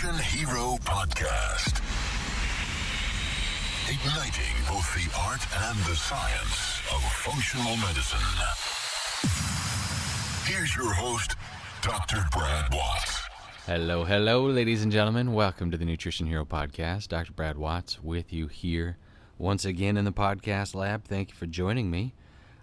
Nutrition Hero Podcast. Igniting both the art and the science of functional medicine. Here's your host, Dr. Brad Watts. Hello, ladies and gentlemen. Welcome to the Nutrition Hero Podcast. Dr. Brad Watts with you here once again in the podcast lab. Thank you for joining me.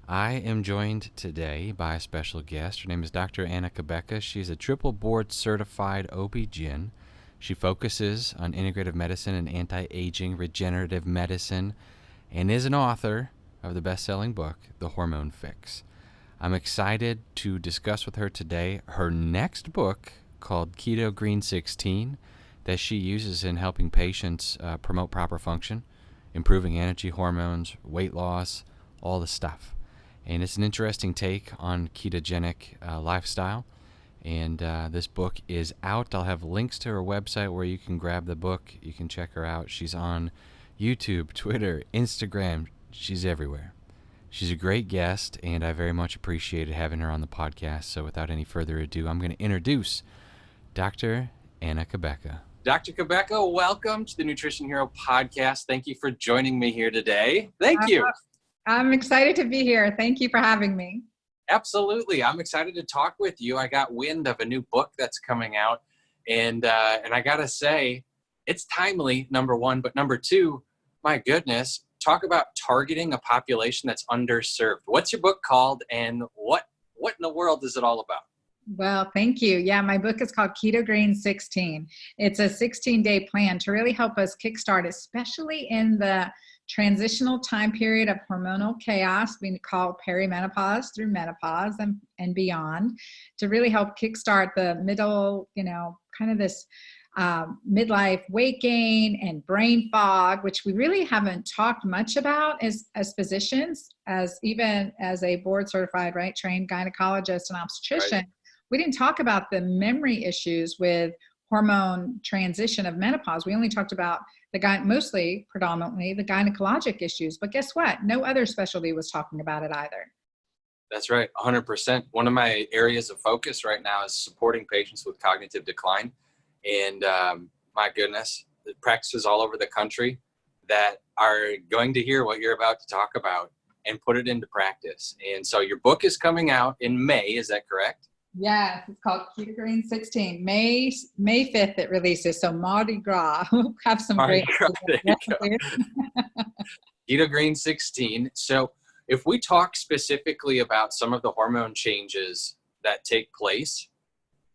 I am joined today by a special guest. Her name is Dr. Cabeca. She's a triple board certified OB-GYN. She focuses on integrative medicine and anti-aging regenerative medicine and is an author of the best-selling book, The Hormone Fix. I'm excited to discuss with her today her next book called Keto Green 16 that she uses in helping patients promote proper function, improving energy, hormones, weight loss, all the stuff. And it's an interesting take on ketogenic lifestyle. And this book is out. I'll have links to her website where you can grab the book. You can check her out. She's on YouTube, Twitter, Instagram. She's everywhere. She's a great guest, and I very much appreciated having her on the podcast. So without any further ado, I'm going to introduce Dr. Cabeca. Dr. Cabeca, welcome to the Nutrition Hero Podcast. Thank you for joining me here today. Thank you. I'm excited to be here. Thank you for having me. Absolutely. I'm excited to talk with you. I got wind of a new book that's coming out, and I got to say, it's timely, number one, but number two, my goodness, talk about targeting a population that's underserved. What's your book called, and what in the world is it all about? Well, thank you. Yeah, my book is called Keto Green 16. It's a 16-day plan to really help us kickstart, especially in the transitional time period of hormonal chaos we call perimenopause through menopause and beyond, to really help kickstart the middle, kind of this midlife weight gain and brain fog, which we really haven't talked much about as physicians, as even as a board certified, trained gynecologist and obstetrician. Right. We didn't talk about the memory issues with hormone transition of menopause. We only talked about predominantly the gynecologic issues, but guess what? No other specialty was talking about it either. That's right, 100%. One of my areas of focus right now is supporting patients with cognitive decline. And my goodness, the practices all over the country that are going to hear what you're about to talk about and put it into practice. And so your book is coming out in May, is that correct? Yes, it's called Keto Green 16. May 5th it releases, so Mardi Gras. We'll have some great Keto Green 16. So if we talk specifically about some of the hormone changes that take place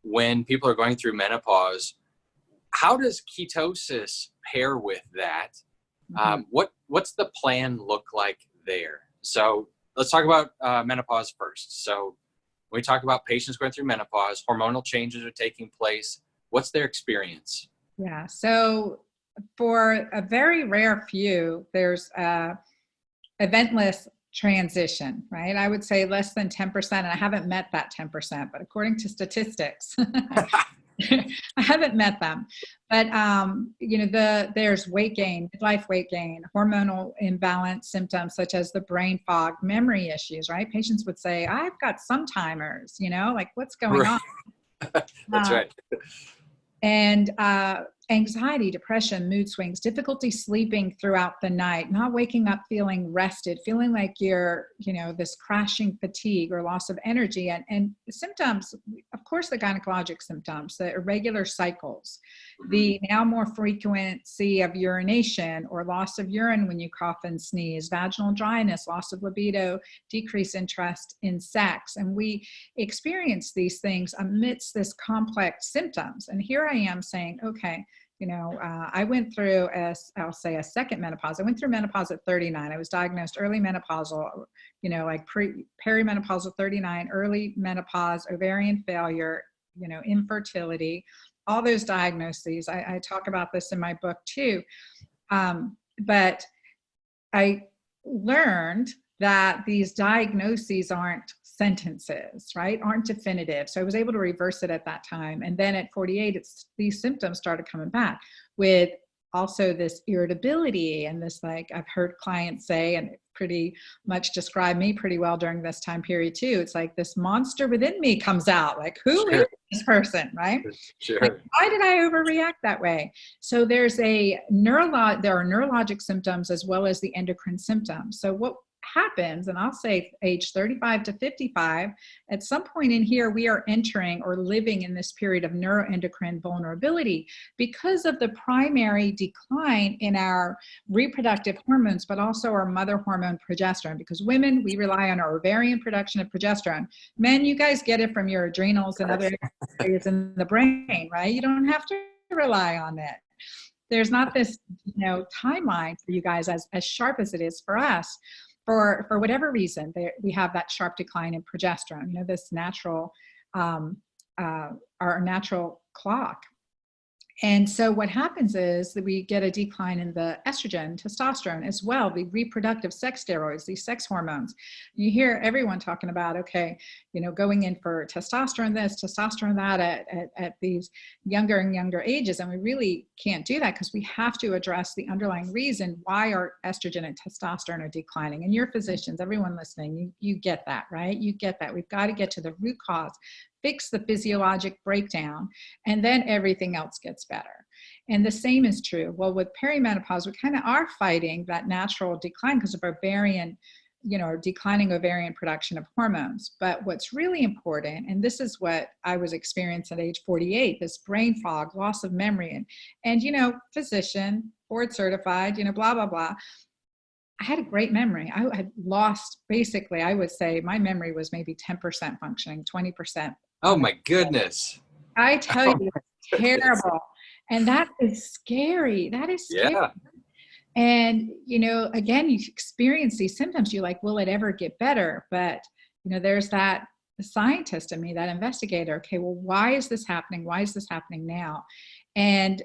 when people are going through menopause, how does ketosis pair with that? Mm-hmm. What's the plan look like there? So let's talk about menopause first. So when we talk about patients going through menopause, hormonal changes are taking place. What's their experience? Yeah, so for a very rare few, there's eventless transition, right? I would say less than 10%, and I haven't met that 10%, but according to statistics, I haven't met them. But, there's weight gain, midlife weight gain, hormonal imbalance symptoms such as the brain fog, memory issues, right? Patients would say, I've got Sometimers, like what's going on? That's right. And anxiety, depression, mood swings, difficulty sleeping throughout the night, not waking up feeling rested, feeling like you're, this crashing fatigue or loss of energy, and symptoms, of course, the gynecologic symptoms, the irregular cycles, the now more frequency of urination or loss of urine when you cough and sneeze, vaginal dryness, loss of libido, decreased interest in sex. And we experience these things amidst this complex symptoms. And here I am saying, okay, I went through a second menopause. I went through menopause at 39. I was diagnosed early menopausal, perimenopausal 39, early menopause, ovarian failure, infertility, all those diagnoses. I talk about this in my book too. But I learned that these diagnoses aren't sentences, right? Aren't definitive. So I was able to reverse it at that time. And then at 48, these symptoms started coming back with also this irritability and this, I've heard clients say, and pretty much describe me pretty well during this time period too. It's like this monster within me comes out, like, who is this person, right? Sure. Like, why did I overreact that way? So there are neurologic symptoms as well as the endocrine symptoms. So what happens, and I'll say age 35 to 55, at some point in here, we are entering or living in this period of neuroendocrine vulnerability because of the primary decline in our reproductive hormones, but also our mother hormone progesterone. Because women, we rely on our ovarian production of progesterone. Men, you guys get it from your adrenals and other areas in the brain, right? You don't have to rely on it. There's not this, timeline for you guys as sharp as it is for us. For whatever reason, we have that sharp decline in progesterone, this natural, our natural clock. And so what happens is that we get a decline in the estrogen, testosterone as well, the reproductive sex steroids, these sex hormones. You hear everyone talking about, okay, going in for testosterone this, testosterone that at these younger and younger ages. And we really can't do that because we have to address the underlying reason why our estrogen and testosterone are declining. And your physicians, everyone listening, you get that, right? You get that. We've got to get to the root cause, fix the physiologic breakdown, and then everything else gets better. And the same is true. Well, with perimenopause, we kind of are fighting that natural decline because of declining ovarian production of hormones. But what's really important, and this is what I was experiencing at age 48, this brain fog, loss of memory, and physician, board certified, blah, blah, blah. I had a great memory. I had lost, basically, I would say my memory was maybe 10% functioning, 20%. Oh my goodness. I tell you, it's terrible. And that is scary. That is scary. Yeah. And, again, you experience these symptoms. You're like, will it ever get better? But, there's that scientist in me, that investigator. Okay, well, why is this happening? Why is this happening now? And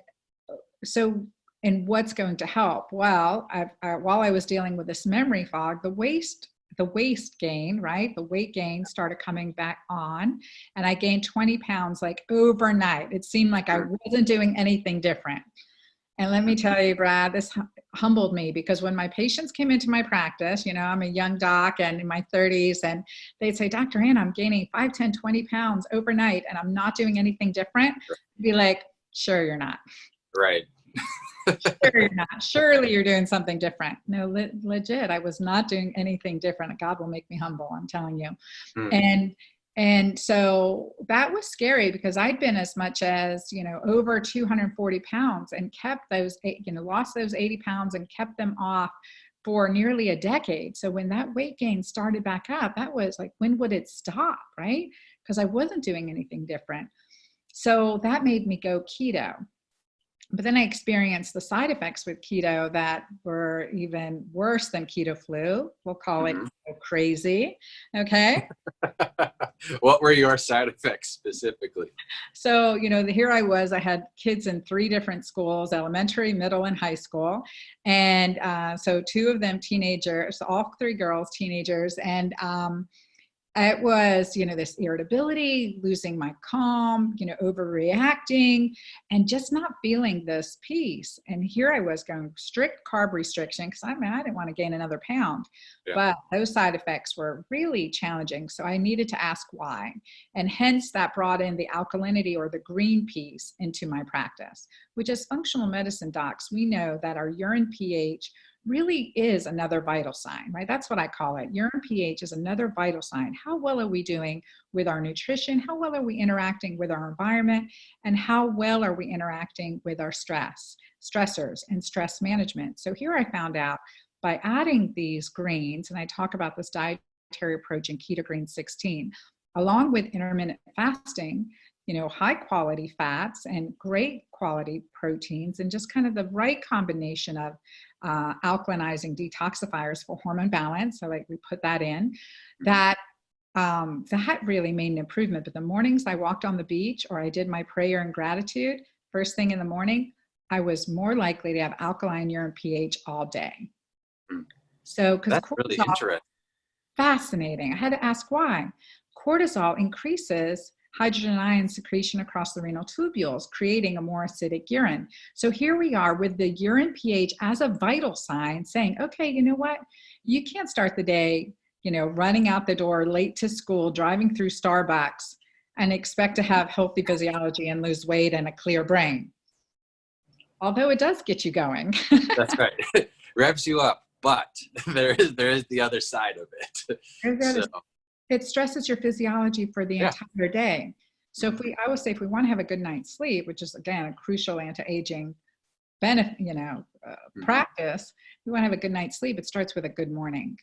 what's going to help? Well, while I was dealing with this memory fog, the waist gain, right? The weight gain started coming back on, and I gained 20 pounds like overnight. It seemed like I wasn't doing anything different. And let me tell you, Brad, this humbled me because when my patients came into my practice, I'm a young doc and in my 30s, and they'd say, Dr. Ann, I'm gaining 5, 10, 20 pounds overnight and I'm not doing anything different. I'd be like, sure, you're not. Right. Sure you're not. Surely you're doing something different. No, legit. I was not doing anything different. God will make me humble, I'm telling you. And so that was scary because I'd been as much as, over 240 pounds and kept those, lost those 80 pounds and kept them off for nearly a decade. So when that weight gain started back up, that was like, when would it stop? Right? Because I wasn't doing anything different. So that made me go keto. But then I experienced the side effects with keto that were even worse than keto flu. We'll call it crazy. Okay. What were your side effects specifically? So, here I was, I had kids in 3 different schools, elementary, middle, and high school. And so 2 of them teenagers, all 3 girls, teenagers. And it was, this irritability, losing my calm, overreacting, and just not feeling this peace. And here I was going strict carb restriction because I didn't want to gain another pound. Yeah. But those side effects were really challenging. So I needed to ask why. And hence that brought in the alkalinity or the green piece into my practice, which as functional medicine docs, we know that our urine pH really is another vital sign, right? That's what I call it. Urine pH is another vital sign. How well are we doing with our nutrition? How well are we interacting with our environment? And how well are we interacting with our stressors, and stress management? So here I found out by adding these greens, and I talk about this dietary approach in Keto Green 16, along with intermittent fasting, high quality fats and great quality proteins, and just kind of the right combination of alkalinizing detoxifiers for hormone balance. So we put that in, that really made an improvement. But the mornings I walked on the beach or I did my prayer and gratitude first thing in the morning, I was more likely to have alkaline urine pH all day. So because that's really interesting. Fascinating. I had to ask why. Cortisol increases hydrogen ion secretion across the renal tubules, creating a more acidic urine. So here we are with the urine pH as a vital sign saying, okay, you know what? You can't start the day, running out the door, late to school, driving through Starbucks, and expect to have healthy physiology and lose weight and a clear brain. Although it does get you going. That's right. Revs you up, but there is the other side of it. So, it stresses your physiology for the entire day. So I would say if we want to have a good night's sleep, which is again a crucial anti-aging benefit, practice, we want to have a good night's sleep. It starts with a good morning.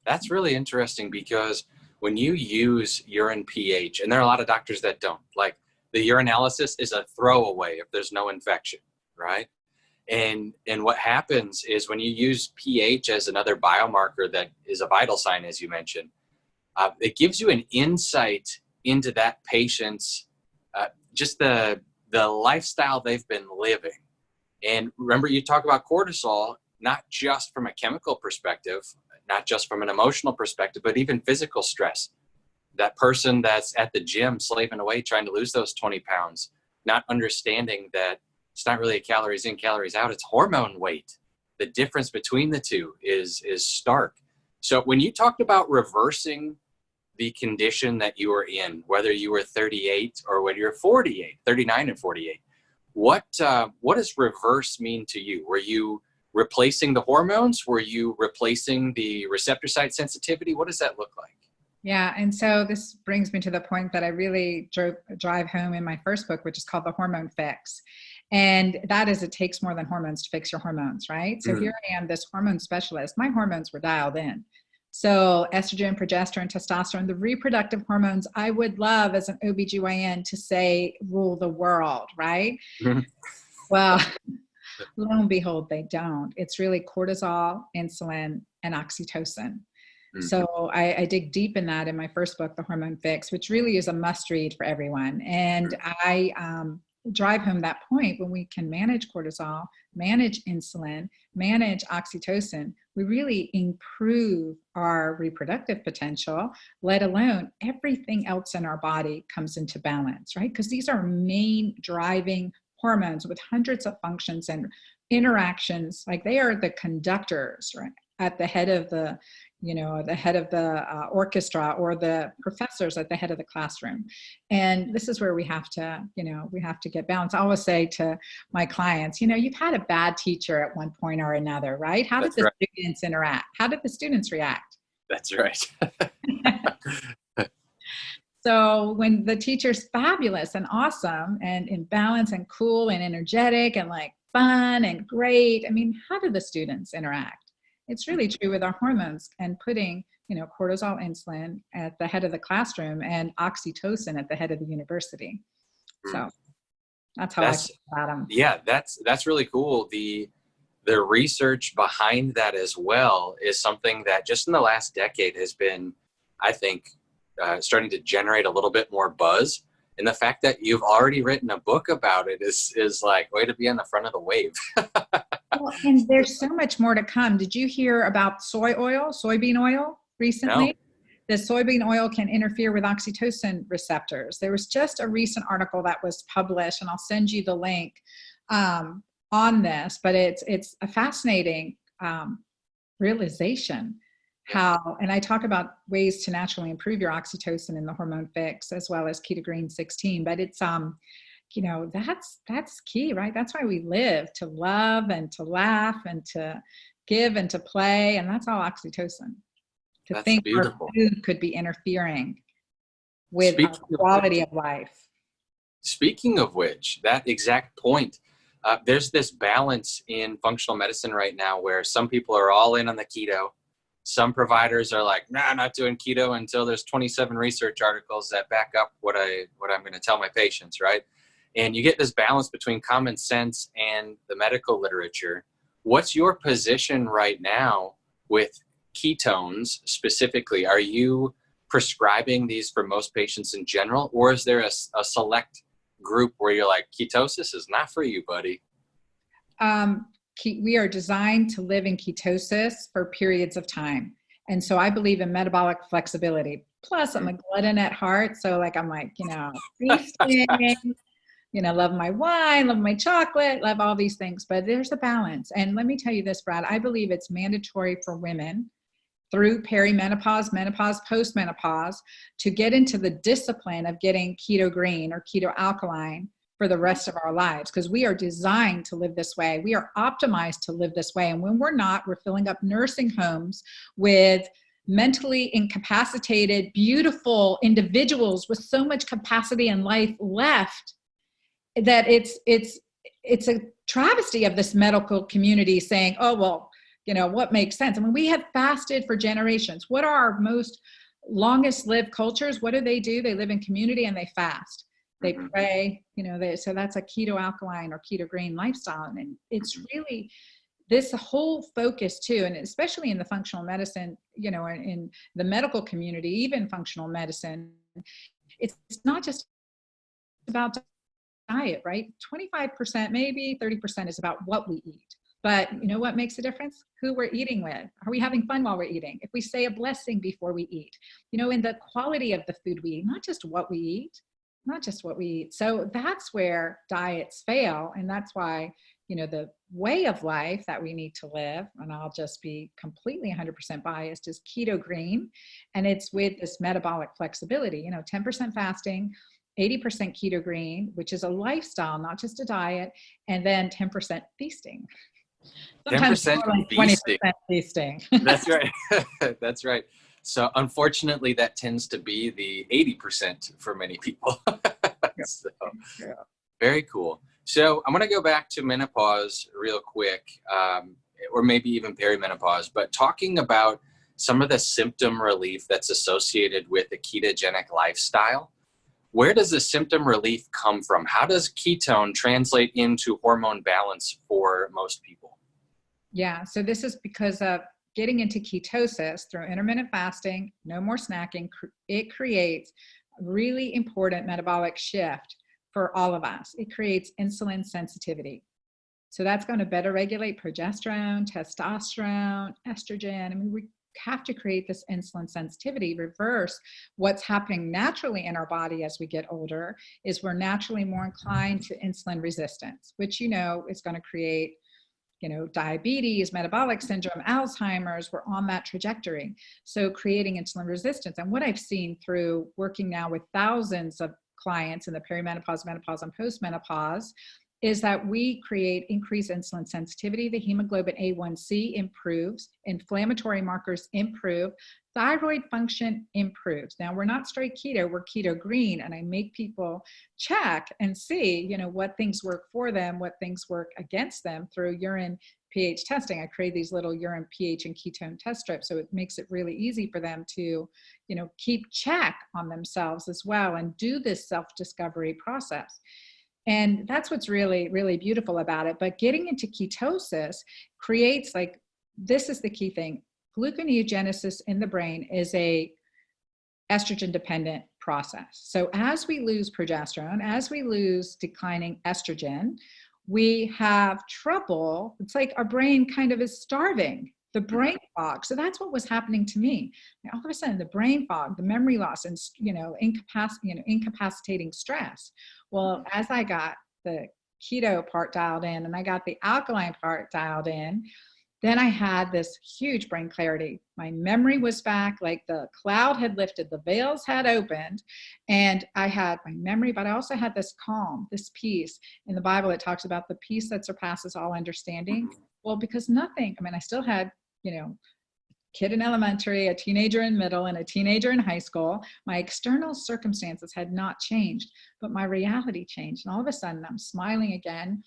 That's really interesting because when you use urine pH, and there are a lot of doctors that don't, like the urinalysis is a throwaway if there's no infection, right? And what happens is when you use pH as another biomarker that is a vital sign, as you mentioned, it gives you an insight into that patient's, just the lifestyle they've been living. And remember, you talk about cortisol, not just from a chemical perspective, not just from an emotional perspective, but even physical stress. That person that's at the gym slaving away, trying to lose those 20 pounds, not understanding that it's not really a calories in, calories out, it's hormone weight. The difference between the two is stark. So when you talked about reversing the condition that you were in, whether you were 38 or whether you're 48, 39 and 48, what does reverse mean to you? Were you replacing the hormones? Were you replacing the receptor site sensitivity? What does that look like? Yeah, and so this brings me to the point that I really drive home in my first book, which is called The Hormone Fix. And that is, it takes more than hormones to fix your hormones, right? So here I am, this hormone specialist. My hormones were dialed in. So estrogen, progesterone, testosterone, the reproductive hormones, I would love as an OBGYN to say, rule the world, right? Well, lo and behold, they don't. It's really cortisol, insulin, and oxytocin. So I dig deep in that in my first book, The Hormone Fix, which really is a must read for everyone. And I drive home that point when we can manage cortisol, manage insulin, manage oxytocin, we really improve our reproductive potential, let alone everything else in our body comes into balance, right? Because these are main driving hormones with hundreds of functions and interactions. Like they are the conductors, right? At the head of the, the head of the orchestra, or the professors at the head of the classroom. And this is where we have to, we have to get balance. I always say to my clients, you've had a bad teacher at one point or another, right? How did the students interact? How did the students react? That's right. So when the teacher's fabulous and awesome and in balance and cool and energetic and like fun and great, how do the students interact? It's really true with our hormones and putting, cortisol, insulin at the head of the classroom and oxytocin at the head of the university. So that's how I feel about them. Yeah, that's really cool. The research behind that as well is something that just in the last decade has been, I think, starting to generate a little bit more buzz. And the fact that you've already written a book about it is like, way to be on the front of the wave. Well, and there's so much more to come. Did you hear about soybean oil recently? No. The soybean oil can interfere with oxytocin receptors. There was just a recent article that was published, and I'll send you the link on this, but it's a fascinating realization how, and I talk about ways to naturally improve your oxytocin in the Hormone Fix, as well as Keto Green 16, but it's, that's key, right? That's why we live, to love and to laugh and to give and to play. And that's all oxytocin. To That's think beautiful. our food could be interfering with our quality of life. Speaking of which, that exact point, there's this balance in functional medicine right now where some people are all in on the keto. Some providers are like, nah, I'm not doing keto until there's 27 research articles that back up what I'm going to tell my patients, right? And you get this balance between common sense and the medical literature. What's your position right now with ketones specifically? Are you prescribing these for most patients in general, or is there a select group where you're like, ketosis is not for you, buddy? We are designed to live in ketosis for periods of time. And so I believe in metabolic flexibility. Plus, I'm a glutton at heart. So like, I'm like, feasting, love my wine, love my chocolate, love all these things. But there's a balance. And let me tell you this, Brad, I believe it's mandatory for women through perimenopause, menopause, postmenopause to get into the discipline of getting keto green or keto alkaline for the rest of our lives, because we are designed to live this way. We are optimized to live this way. And when we're not, we're filling up nursing homes with mentally incapacitated, beautiful individuals with so much capacity and life left that it's a travesty of this medical community saying, oh, well, what makes sense? I mean, we have fasted for generations. What are our most longest lived cultures? What do? They live in community and they fast. They pray, so that's a keto alkaline or keto green lifestyle. And it's really this whole focus too, and especially in the functional medicine, in the medical community, even functional medicine, it's not just about diet, right? 25%, maybe 30% is about what we eat. But you know what makes a difference? Who we're eating with. Are we having fun while we're eating? If we say a blessing before we eat, in the quality of the food we eat, not just what we eat. So that's where diets fail. And that's why, the way of life that we need to live, and I'll just be completely 100% biased, is keto green. And it's with this metabolic flexibility, 10% fasting, 80% keto green, which is a lifestyle, not just a diet, and then 10% feasting. Sometimes 10% like feasting. 20% feasting. That's right. That's right. So unfortunately, that tends to be the 80% for many people. So, very cool. So I'm going to go back to menopause real quick, or maybe even perimenopause, but talking about some of the symptom relief that's associated with a ketogenic lifestyle. Where does the symptom relief come from? How does ketone translate into hormone balance for most people? Yeah, so this is because of getting into ketosis through intermittent fasting, no more snacking. It creates a really important metabolic shift for all of us. It creates insulin sensitivity. So that's going to better regulate progesterone, testosterone, estrogen. I mean, we have to create this insulin sensitivity, reverse what's happening naturally in our body as we get older, is we're naturally more inclined to insulin resistance, which, is going to create diabetes, metabolic syndrome, Alzheimer's. We're on that trajectory. So creating insulin resistance. And what I've seen through working now with thousands of clients in the perimenopause, menopause, and postmenopause is that we create increased insulin sensitivity. The hemoglobin A1C improves, inflammatory markers improve, thyroid function improves. Now, we're not straight keto, we're keto green, and I make people check and see, what things work for them, what things work against them through urine pH testing. I create these little urine pH and ketone test strips, so it makes it really easy for them to, keep check on themselves as well and do this self-discovery process. And that's what's really, really beautiful about it. But getting into ketosis creates, this is the key thing. Gluconeogenesis in the brain is a estrogen dependent process. So as we lose progesterone, as we lose declining estrogen, we have trouble. It's like our brain kind of is starving. The brain fog. So that's what was happening to me. All of a sudden, the brain fog, the memory loss, and incapacitating stress. Well, as I got the keto part dialed in and I got the alkaline part dialed in, then I had this huge brain clarity. My memory was back, like the cloud had lifted, the veils had opened, and I had my memory, but I also had this calm, this peace. In the Bible, it talks about the peace that surpasses all understanding. Well, because I still had, kid in elementary, a teenager in middle, and a teenager in high school. My external circumstances had not changed, but my reality changed. And all of a sudden, I'm smiling again,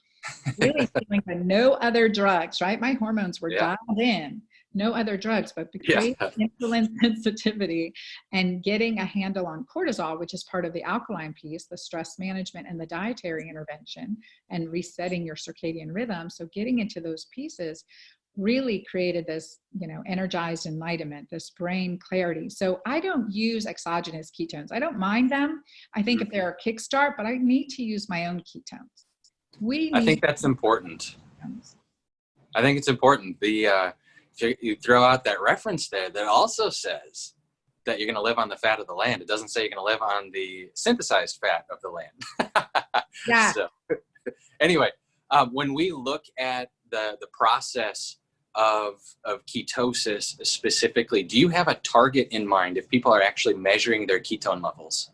really feeling that no other drugs, right? My hormones were dialed in, no other drugs, but because insulin sensitivity and getting a handle on cortisol, which is part of the alkaline piece, the stress management and the dietary intervention and resetting your circadian rhythm. So getting into those pieces really created this, energized enlightenment, this brain clarity. So I don't use exogenous ketones. I don't mind them. I think if they're a kickstart, but I need to use my own ketones. I think that's important. I think it's important. you throw out that reference there that also says that you're going to live on the fat of the land. It doesn't say you're going to live on the synthesized fat of the land. Yeah. So anyway, when we look at the process of ketosis specifically, do you have a target in mind if people are actually measuring their ketone levels?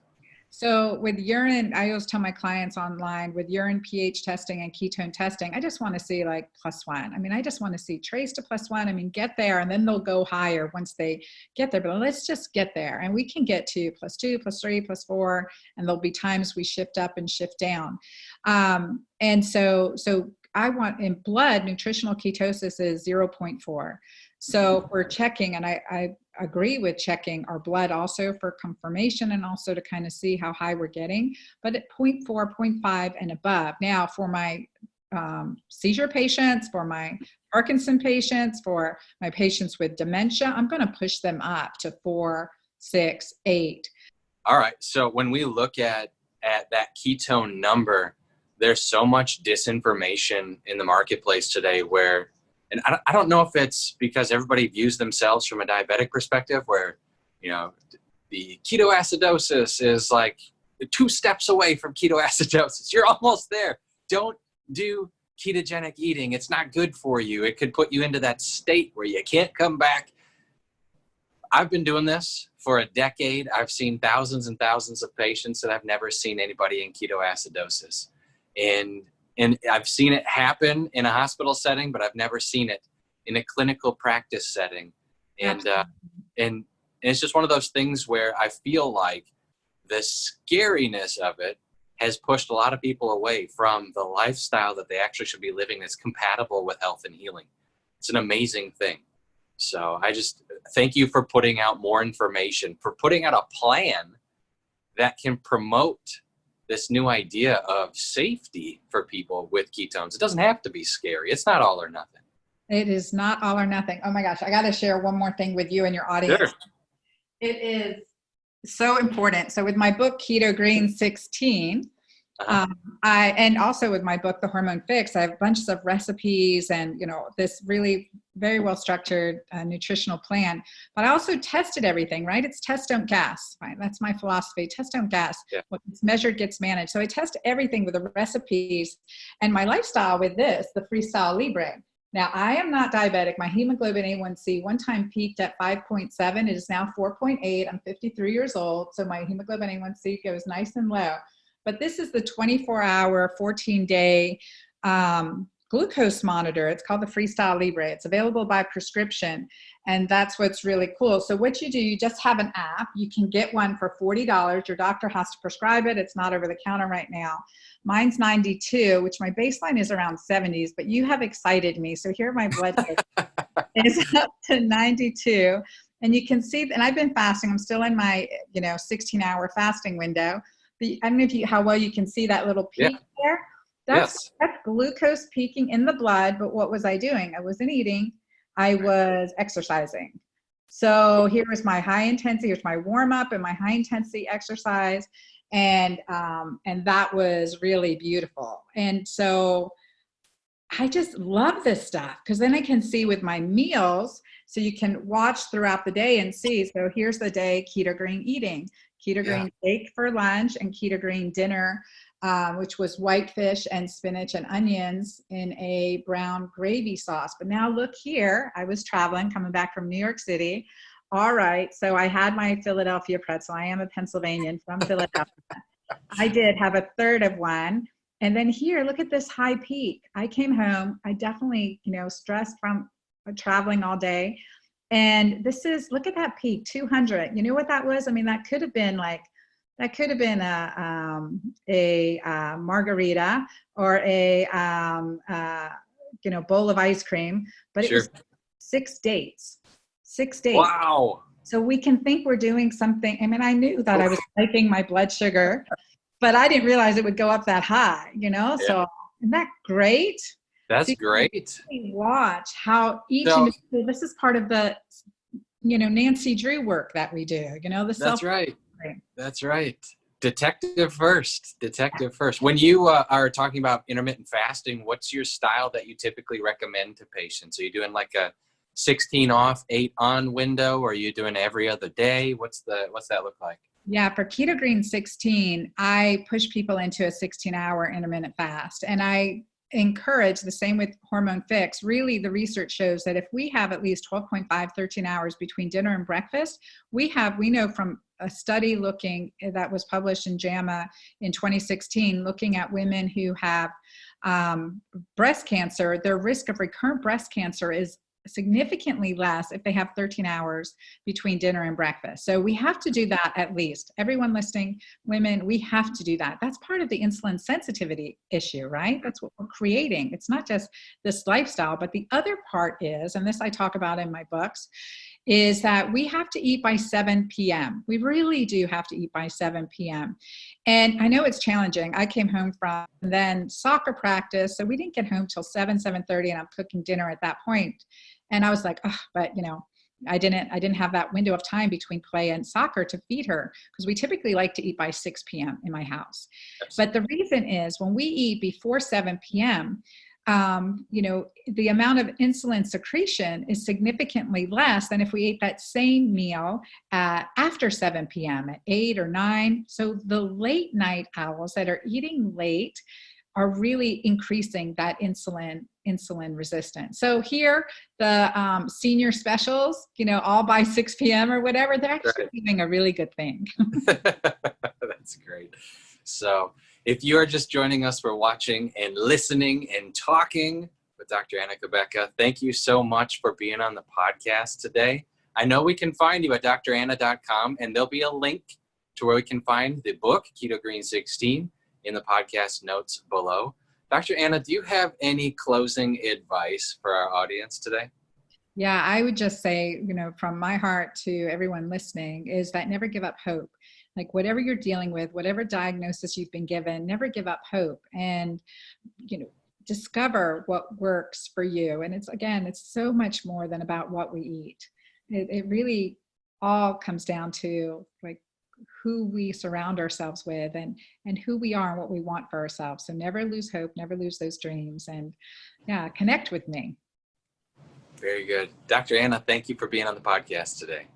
So with urine, I always tell my clients online, with urine pH testing and ketone testing, I just want to see like +1. I mean, I just want to see trace to +1. I mean, get there, and then they'll go higher once they get there. But let's just get there, and we can get to +2, +3, +4, and there'll be times we shift up and shift down. And so I want, in blood, nutritional ketosis is 0.4. So we're checking, and I agree with checking our blood also for confirmation and also to kind of see how high we're getting, but at 0.4, 0.5 and above. Now for my seizure patients, for my Parkinson patients, for my patients with dementia, I'm going to push them up to 4, 6, 8. All right. So when we look at that ketone number, there's so much disinformation in the marketplace today where, and I don't know if it's because everybody views themselves from a diabetic perspective where, you know, the ketoacidosis is like 2 steps away from ketoacidosis. You're almost there. Don't do ketogenic eating. It's not good for you. It could put you into that state where you can't come back. I've been doing this for a decade. I've seen thousands and thousands of patients, and I've never seen anybody in ketoacidosis. And I've seen it happen in a hospital setting, but I've never seen it in a clinical practice setting. And it's just one of those things where I feel like the scariness of it has pushed a lot of people away from the lifestyle that they actually should be living that's compatible with health and healing. It's an amazing thing. So I just thank you for putting out more information, for putting out a plan that can promote this new idea of safety for people with ketones. It doesn't have to be scary. It's not all or nothing. It is not all or nothing. Oh my gosh, I got to share one more thing with you and your audience. Sure. It is so important. So with my book, Keto Green 16, and also with my book, The Hormone Fix, I have bunches of recipes and, you know, this really very well structured nutritional plan. But I also tested everything, right? It's test, don't gas, right? That's my philosophy. Test, don't gas. Yeah. What's measured gets managed. So I test everything with the recipes and my lifestyle with this, the Freestyle Libre. Now, I am not diabetic. My hemoglobin A1C one time peaked at 5.7. It is now 4.8. I'm 53 years old. So my hemoglobin A1C goes nice and low. But this is the 24-hour, 14-day glucose monitor. It's called the Freestyle Libre. It's available by prescription, and that's what's really cool. So what you do, you just have an app. You can get one for $40. Your doctor has to prescribe it. It's not over the counter right now. Mine's 92, which my baseline is around 70s, but you have excited me. So here my blood sugar is up to 92. And you can see, and I've been fasting. I'm still in my, 16-hour fasting window. I don't know how well you can see that little peak there. That's glucose peaking in the blood. But what was I doing? I wasn't eating. I was exercising. So here was my high intensity. Here's my warm up and my high intensity exercise. And that was really beautiful. And so I just love this stuff because then I can see with my meals. So you can watch throughout the day and see. So here's the day Keto Green eating. Keto Green steak for lunch and Keto Green dinner, which was whitefish and spinach and onions in a brown gravy sauce. But now look here, I was traveling, coming back from New York City. All right, so I had my Philadelphia pretzel. I am a Pennsylvanian from Philadelphia. I did have a third of one. And then here, look at this high peak. I came home. I definitely, stressed from traveling all day. And this is, look at that peak, 200. You know what that was? I mean, that could have been a margarita or a bowl of ice cream, but it was 6 dates. 6 dates. Wow. So we can think we're doing something. I mean, I knew that I was spiking my blood sugar, but I didn't realize it would go up that high, So isn't that great? That's great. Watch how this is part of the, Nancy Drew work that we do, That's right. That's right. Detective first. When you are talking about intermittent fasting, what's your style that you typically recommend to patients? Are you doing like a 16 off, 8 on window? Or are you doing every other day? What's that look like? Yeah, for Keto Green 16, I push people into a 16-hour intermittent fast. And I encourage the same with Hormone Fix. Really, the research shows that if we have at least 12.5, 13 hours between dinner and breakfast, we know from a study that was published in JAMA in 2016, looking at women who have breast cancer, their risk of recurrent breast cancer is significantly less if they have 13 hours between dinner and breakfast. So we have to do that at least. Everyone listening, women, we have to do that. That's part of the insulin sensitivity issue, right? That's what we're creating. It's not just this lifestyle, but the other part is, and this I talk about in my books, is that we have to eat by 7 p.m. We really do have to eat by 7 p.m. And I know it's challenging. I came home from then soccer practice, so we didn't get home till 7:30, and I'm cooking dinner at that point. And I was like, oh, but I didn't have that window of time between play and soccer to feed her, because we typically like to eat by 6 p.m. in my house. But the reason is when we eat before 7 p.m., the amount of insulin secretion is significantly less than if we ate that same meal after 7 p.m. at 8 or 9. So the late night owls that are eating late are really increasing that insulin resistance. So here, the senior specials, all by 6 p.m. or whatever, they're actually doing a really good thing. That's great. So if you are just joining us, we're watching and listening and talking with Dr. Anna Cabeca. Thank you so much for being on the podcast today. I know we can find you at dranna.com, and there'll be a link to where we can find the book, Keto Green 16, in the podcast notes below. Dr. Anna, do you have any closing advice for our audience today? Yeah, I would just say, from my heart to everyone listening, is that never give up hope. Like whatever you're dealing with, whatever diagnosis you've been given, never give up hope, and, discover what works for you. And it's so much more than about what we eat. It really all comes down to like who we surround ourselves with and who we are and what we want for ourselves. So never lose hope, never lose those dreams, and connect with me. Very good. Dr. Anna, thank you for being on the podcast today.